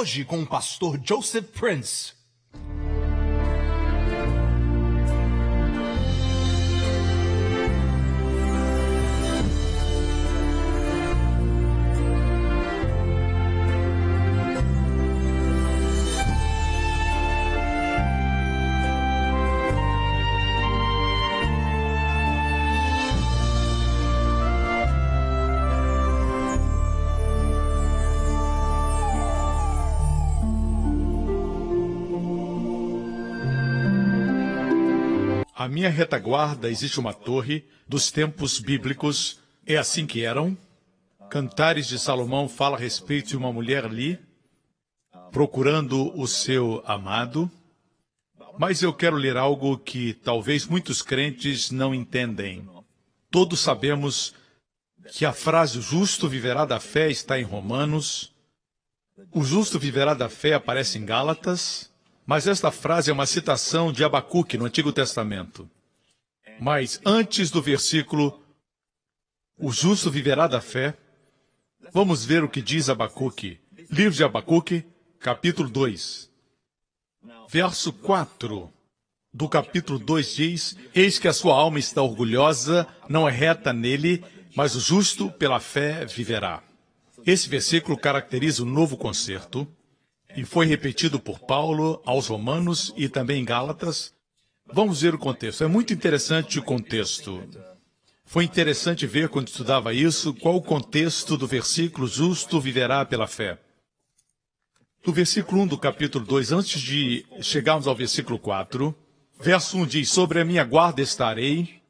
Hoje com o pastor Joseph Prince. À minha retaguarda existe uma torre dos tempos bíblicos, é assim que eram. Cantares de Salomão fala a respeito de uma mulher ali, procurando o seu amado. Mas eu quero ler algo que talvez muitos crentes não entendem. Todos sabemos que a frase "o justo viverá da fé" está em Romanos. O justo viverá da fé aparece em Gálatas. Mas esta frase é uma citação de Abacuque no Antigo Testamento. Mas antes do versículo "o justo viverá da fé", vamos ver o que diz Abacuque. Livro de Abacuque, capítulo 2. Verso 4 do capítulo 2 diz: "Eis que a sua alma está orgulhosa, não é reta nele, mas o justo pela fé viverá." Esse versículo caracteriza o novo concerto e foi repetido por Paulo aos Romanos e também em Gálatas. Vamos ver o contexto. É muito interessante o contexto. Foi interessante ver, quando estudava isso, qual o contexto do versículo "justo viverá pela fé". No versículo 1 do capítulo 2, antes de chegarmos ao versículo 4, verso 1 diz: "Sobre a minha guarda estarei."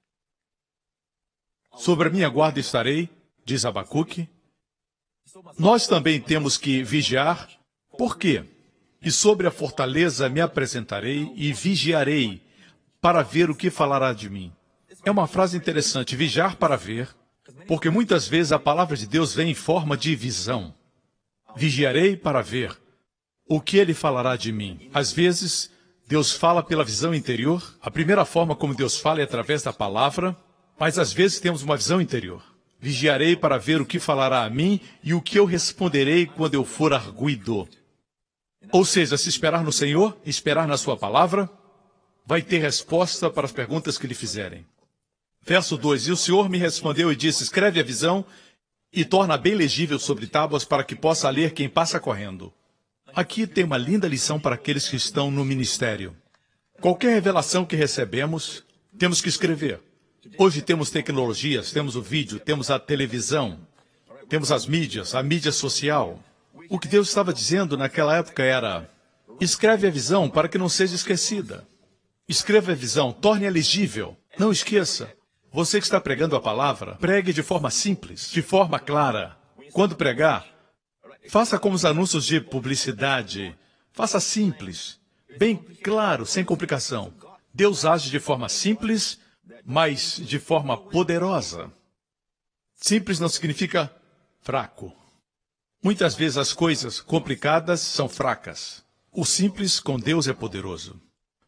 Sobre a minha guarda estarei, diz Abacuque. Nós também temos que vigiar. Por quê? "E sobre a fortaleza me apresentarei e vigiarei para ver o que falará de mim." É uma frase interessante, vigiar para ver, porque muitas vezes a palavra de Deus vem em forma de visão. Vigiarei para ver o que ele falará de mim. Às vezes, Deus fala pela visão interior. A primeira forma como Deus fala é através da palavra, mas às vezes temos uma visão interior. Vigiarei para ver o que falará a mim e o que eu responderei quando eu for arguido. Ou seja, se esperar no Senhor, esperar na sua palavra, vai ter resposta para as perguntas que lhe fizerem. Verso 2, "E o Senhor me respondeu e disse: escreve a visão e torna bem legível sobre tábuas para que possa ler quem passa correndo." Aqui tem uma linda lição para aqueles que estão no ministério. Qualquer revelação que recebemos, temos que escrever. Hoje temos tecnologias, temos o vídeo, temos a televisão, temos as mídias, a mídia social. O que Deus estava dizendo naquela época era: escreve a visão para que não seja esquecida. Escreva a visão, torne-a legível. Não esqueça. Você que está pregando a palavra, pregue de forma simples, de forma clara. Quando pregar, faça como os anúncios de publicidade. Faça simples, bem claro, sem complicação. Deus age de forma simples, mas de forma poderosa. Simples não significa fraco. Muitas vezes as coisas complicadas são fracas. O simples com Deus é poderoso.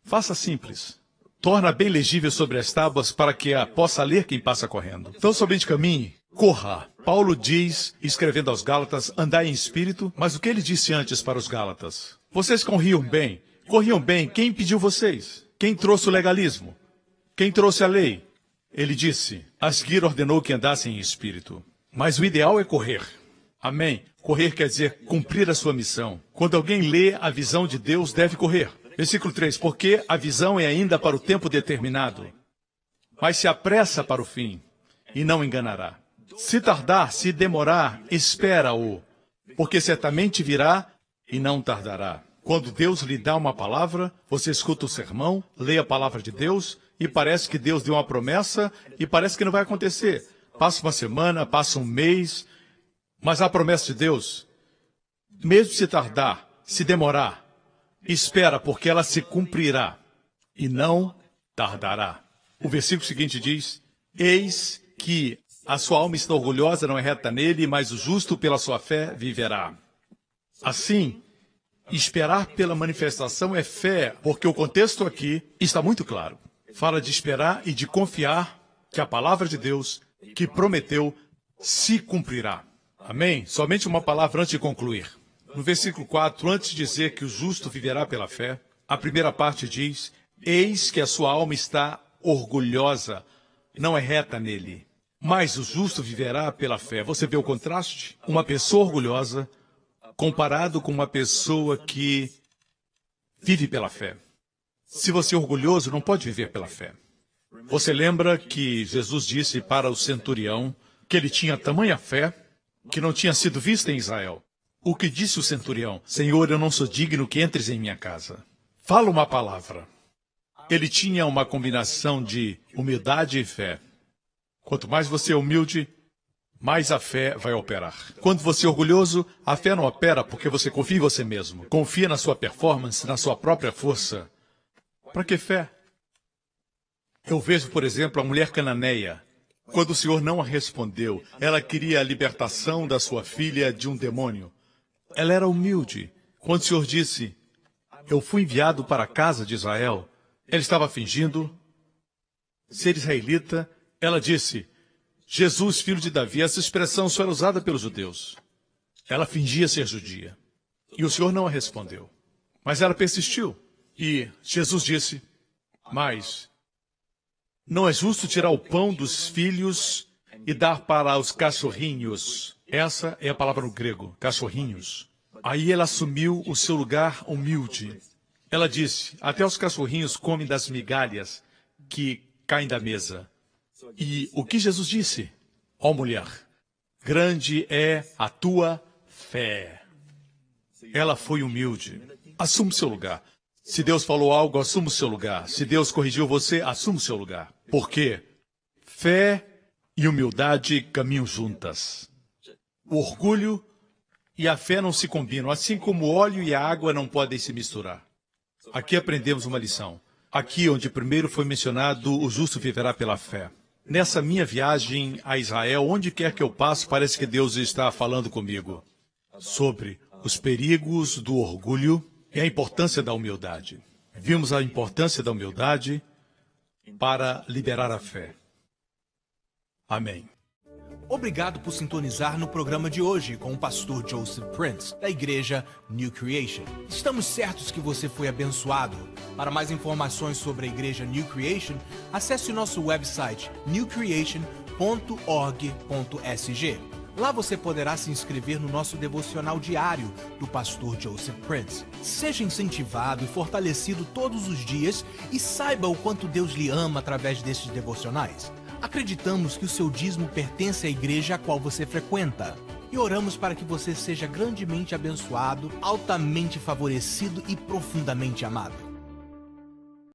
Faça simples. Torna bem legível sobre as tábuas para que a possa ler quem passa correndo. Então somente caminhe, corra. Paulo diz, escrevendo aos Gálatas, andai em espírito, mas o que ele disse antes para os Gálatas? Vocês corriam bem. Corriam bem. Quem impediu vocês? Quem trouxe o legalismo? Quem trouxe a lei? Ele disse, a seguir ordenou que andassem em espírito. Mas o ideal é correr. Amém. Correr quer dizer cumprir a sua missão. Quando alguém lê a visão de Deus, deve correr. Versículo 3, porque a visão é ainda para o tempo determinado, mas se apressa para o fim, e não enganará. Se tardar, se demorar, espera-o, porque certamente virá e não tardará. Quando Deus lhe dá uma palavra, você escuta o sermão, lê a palavra de Deus, e parece que Deus deu uma promessa, e parece que não vai acontecer. Passa uma semana, passa um mês, mas a promessa de Deus, mesmo se tardar, se demorar, espera, porque ela se cumprirá e não tardará. O versículo seguinte diz, eis que a sua alma está orgulhosa, não é reta nele, mas o justo pela sua fé viverá. Assim, esperar pela manifestação é fé, porque o contexto aqui está muito claro. Fala de esperar e de confiar que a palavra de Deus, que prometeu, se cumprirá. Amém? Somente uma palavra antes de concluir. No versículo 4, antes de dizer que o justo viverá pela fé, a primeira parte diz: eis que a sua alma está orgulhosa, não é reta nele. Mas o justo viverá pela fé. Você vê o contraste? Uma pessoa orgulhosa comparado com uma pessoa que vive pela fé. Se você é orgulhoso, não pode viver pela fé. Você lembra que Jesus disse para o centurião que ele tinha tamanha fé que não tinha sido vista em Israel. O que disse o centurião? Senhor, eu não sou digno que entres em minha casa. Fala uma palavra. Ele tinha uma combinação de humildade e fé. Quanto mais você é humilde, mais a fé vai operar. Quando você é orgulhoso, a fé não opera porque você confia em você mesmo. Confia na sua performance, na sua própria força. Para que fé? Eu vejo, por exemplo, a mulher cananeia. Quando o Senhor não a respondeu, ela queria a libertação da sua filha de um demônio. Ela era humilde. Quando o Senhor disse, eu fui enviado para a casa de Israel, ela estava fingindo ser israelita. Ela disse, Jesus, filho de Davi. Essa expressão só era usada pelos judeus. Ela fingia ser judia. E o Senhor não a respondeu. Mas ela persistiu. E Jesus disse, mas não é justo tirar o pão dos filhos e dar para os cachorrinhos. Essa é a palavra no grego, cachorrinhos. Aí ela assumiu o seu lugar humilde. Ela disse, até os cachorrinhos comem das migalhas que caem da mesa. E o que Jesus disse? Ó mulher, grande é a tua fé. Ela foi humilde. Assume seu lugar. Se Deus falou algo, assuma o seu lugar. Se Deus corrigiu você, assuma o seu lugar. Por quê? Fé e humildade caminham juntas. O orgulho e a fé não se combinam, assim como o óleo e a água não podem se misturar. Aqui aprendemos uma lição. Aqui onde primeiro foi mencionado, o justo viverá pela fé. Nessa minha viagem a Israel, onde quer que eu passe, parece que Deus está falando comigo sobre os perigos do orgulho e a importância da humildade. Vimos a importância da humildade para liberar a fé. Amém. Obrigado por sintonizar no programa de hoje com o pastor Joseph Prince, da igreja New Creation. Estamos certos que você foi abençoado. Para mais informações sobre a igreja New Creation, acesse o nosso website newcreation.org.sg. Lá você poderá se inscrever no nosso devocional diário do pastor Joseph Prince. Seja incentivado e fortalecido todos os dias e saiba o quanto Deus lhe ama através destes devocionais. Acreditamos que o seu dízimo pertence à igreja a qual você frequenta. E oramos para que você seja grandemente abençoado, altamente favorecido e profundamente amado.